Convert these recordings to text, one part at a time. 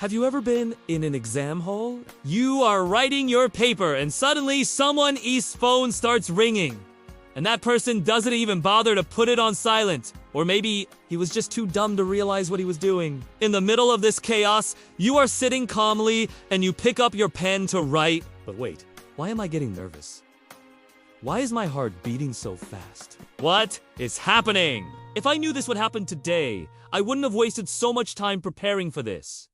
Have you ever been in an exam hall? You are writing your paper and suddenly someone's phone starts ringing. And that person doesn't even bother to put it on silent. Or maybe he was just too dumb to realize what he was doing. In the middle of this chaos, you are sitting calmly and you pick up your pen to write. But wait, why am I getting nervous? Why is my heart beating so fast? What is happening? If I knew this would happen today, I wouldn't have wasted so much time preparing for this.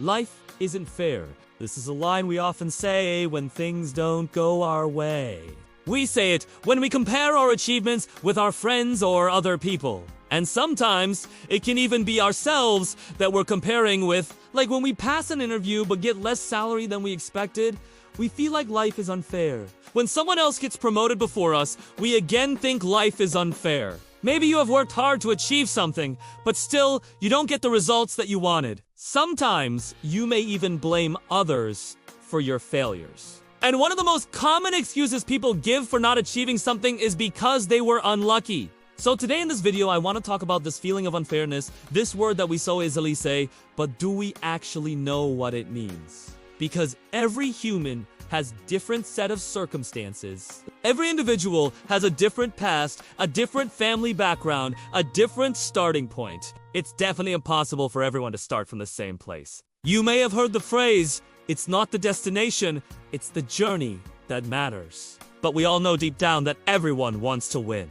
Life isn't fair. This is a line we often say when things don't go our way. We say it when we compare our achievements with our friends or other people. And sometimes it can even be ourselves that we're comparing with. Like when we pass an interview but get less salary than we expected, we feel like life is unfair. When someone else gets promoted before us, we again think life is unfair. Maybe you have worked hard to achieve something, but still, you don't get the results that you wanted. Sometimes, you may even blame others for your failures. And one of the most common excuses people give for not achieving something is because they were unlucky. So today in this video, I want to talk about this feeling of unfairness, this word that we so easily say, but do we actually know what it means? Because every human has different set of circumstances. Every individual has a different past, a different family background, a different starting point. It's definitely impossible for everyone to start from the same place. You may have heard the phrase, it's not the destination, it's the journey that matters. But we all know deep down that everyone wants to win.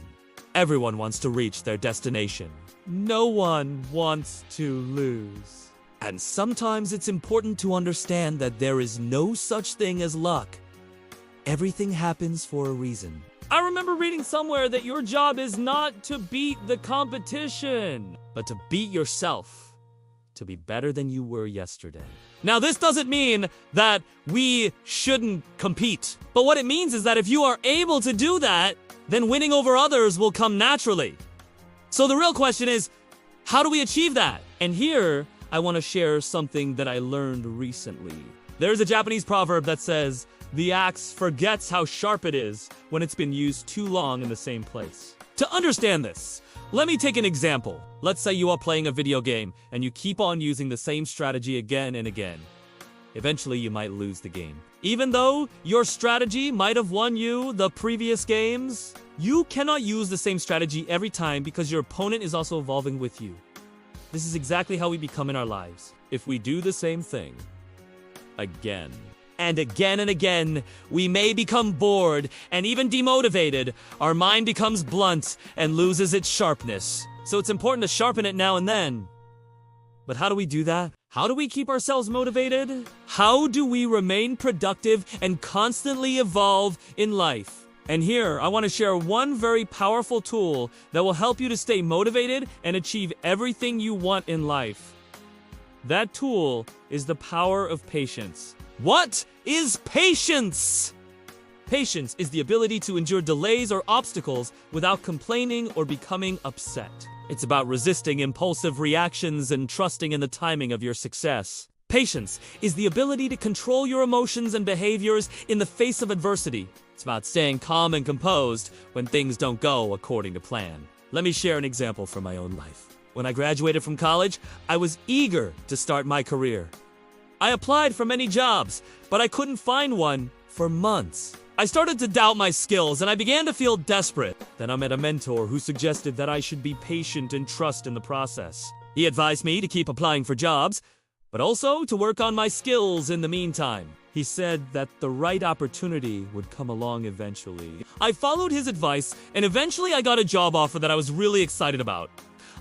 Everyone wants to reach their destination. No one wants to lose. And sometimes it's important to understand that there is no such thing as luck. Everything happens for a reason. I remember reading somewhere that your job is not to beat the competition, but to beat yourself, to be better than you were yesterday. Now, this doesn't mean that we shouldn't compete, but what it means is that if you are able to do that, then winning over others will come naturally. So the real question is, how do we achieve that? And here, I want to share something that I learned recently. There's a Japanese proverb that says, the axe forgets how sharp it is when it's been used too long in the same place. To understand this, let me take an example. Let's say you are playing a video game and you keep on using the same strategy again and again. Eventually, you might lose the game. Even though your strategy might have won you the previous games, you cannot use the same strategy every time because your opponent is also evolving with you. This is exactly how we become in our lives. If we do the same thing again and again, we may become bored and even demotivated. Our mind becomes blunt and loses its sharpness. So it's important to sharpen it now and then. But how do we do that? How do we keep ourselves motivated? How do we remain productive and constantly evolve in life? And here, I want to share one very powerful tool that will help you to stay motivated and achieve everything you want in life. That tool is the power of patience. What is patience? Patience is the ability to endure delays or obstacles without complaining or becoming upset. It's about resisting impulsive reactions and trusting in the timing of your success. Patience is the ability to control your emotions and behaviors in the face of adversity. It's about staying calm and composed when things don't go according to plan. Let me share an example from my own life. When I graduated from college, I was eager to start my career. I applied for many jobs, but I couldn't find one for months. I started to doubt my skills and I began to feel desperate. Then I met a mentor who suggested that I should be patient and trust in the process. He advised me to keep applying for jobs, but also to work on my skills in the meantime. He said that the right opportunity would come along eventually. I followed his advice, and eventually I got a job offer that I was really excited about.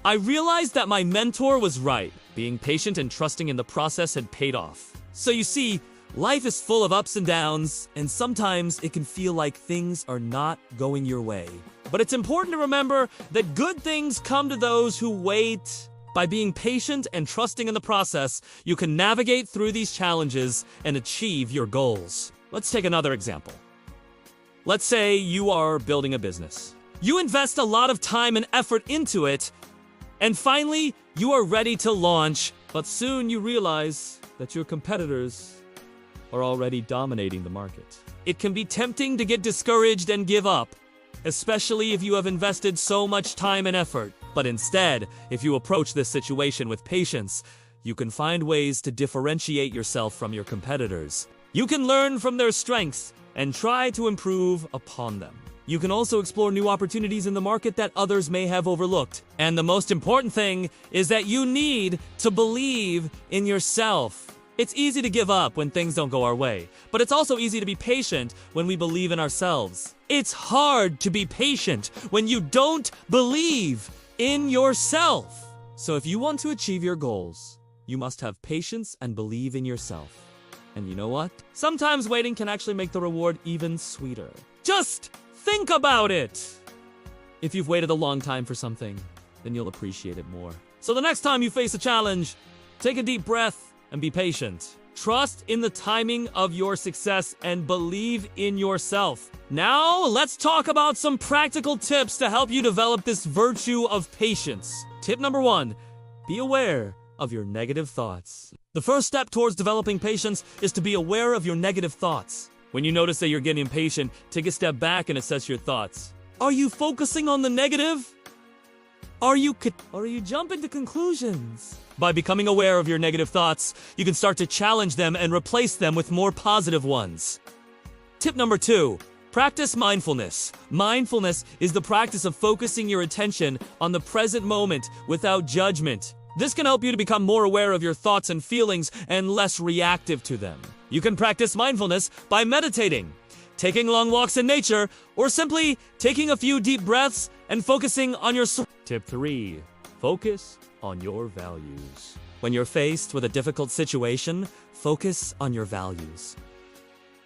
I realized that my mentor was right. Being patient and trusting in the process had paid off. So you see, life is full of ups and downs, and sometimes it can feel like things are not going your way. But it's important to remember that good things come to those who wait. By being patient and trusting in the process, you can navigate through these challenges and achieve your goals. Let's take another example. Let's say you are building a business. You invest a lot of time and effort into it, and finally, you are ready to launch, but soon you realize that your competitors are already dominating the market. It can be tempting to get discouraged and give up, especially if you have invested so much time and effort. But instead, if you approach this situation with patience, you can find ways to differentiate yourself from your competitors. You can learn from their strengths and try to improve upon them. You can also explore new opportunities in the market that others may have overlooked. And the most important thing is that you need to believe in yourself. It's easy to give up when things don't go our way, but it's also easy to be patient when we believe in ourselves. It's hard to be patient when you don't believe in yourself. So if you want to achieve your goals, you must have patience and believe in yourself. And you know what? Sometimes waiting can actually make the reward even sweeter. Just think about it! If you've waited a long time for something, then you'll appreciate it more. So the next time you face a challenge, take a deep breath and be patient. Trust in the timing of your success and believe in yourself. Now, let's talk about some practical tips to help you develop this virtue of patience. Tip number 1, be aware of your negative thoughts. The first step towards developing patience is to be aware of your negative thoughts. When you notice that you're getting impatient, take a step back and assess your thoughts. Are you focusing on the negative? Or are you jumping to conclusions? By becoming aware of your negative thoughts, you can start to challenge them and replace them with more positive ones. Tip number 2, practice mindfulness. Mindfulness is the practice of focusing your attention on the present moment without judgment. This can help you to become more aware of your thoughts and feelings and less reactive to them. You can practice mindfulness by meditating, taking long walks in nature, or simply taking a few deep breaths and focusing on your Tip 3, focus on your values. When you're faced with a difficult situation, focus on your values.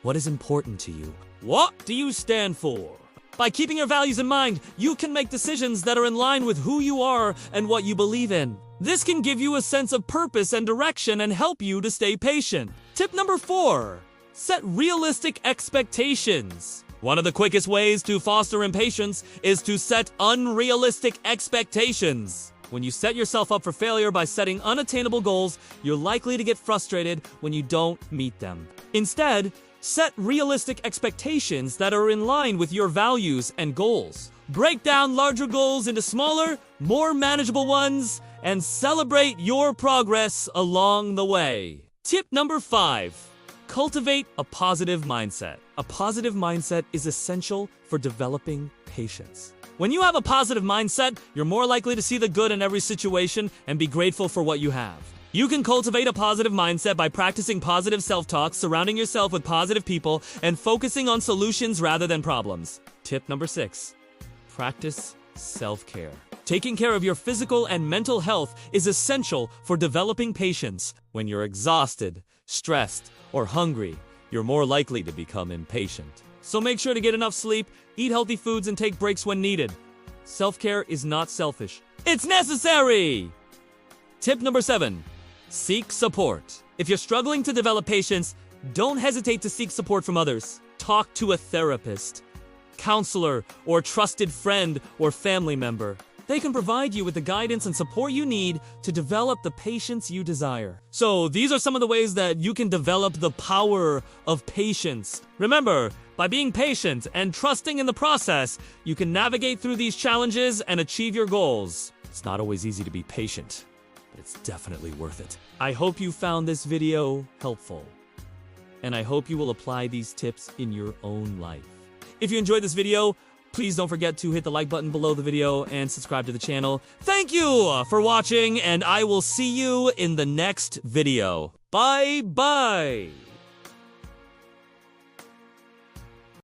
What is important to you? What do you stand for? By keeping your values in mind, you can make decisions that are in line with who you are and what you believe in. This can give you a sense of purpose and direction and help you to stay patient. Tip number 4, set realistic expectations. One of the quickest ways to foster impatience is to set unrealistic expectations. When you set yourself up for failure by setting unattainable goals, you're likely to get frustrated when you don't meet them. Instead, set realistic expectations that are in line with your values and goals. Break down larger goals into smaller, more manageable ones, and celebrate your progress along the way. Tip number 5, cultivate a positive mindset. A positive mindset is essential for developing patience. When you have a positive mindset, you're more likely to see the good in every situation and be grateful for what you have. You can cultivate a positive mindset by practicing positive self-talk, surrounding yourself with positive people, and focusing on solutions rather than problems. Tip number 6, practice self-care. Taking care of your physical and mental health is essential for developing patience. When you're exhausted, stressed, or hungry, you're more likely to become impatient. So make sure to get enough sleep, eat healthy foods, and take breaks when needed. Self-care is not selfish. It's necessary! Tip number 7, seek support. If you're struggling to develop patience, don't hesitate to seek support from others. Talk to a therapist, counselor, or trusted friend or family member. They can provide you with the guidance and support you need to develop the patience you desire. So these are some of the ways that you can develop the power of patience. Remember, by being patient and trusting in the process, you can navigate through these challenges and achieve your goals. It's not always easy to be patient, but it's definitely worth it. I hope you found this video helpful, and I hope you will apply these tips in your own life. If you enjoyed this video, please don't forget to hit the like button below the video and subscribe to the channel. Thank you for watching, and I will see you in the next video. Bye-bye!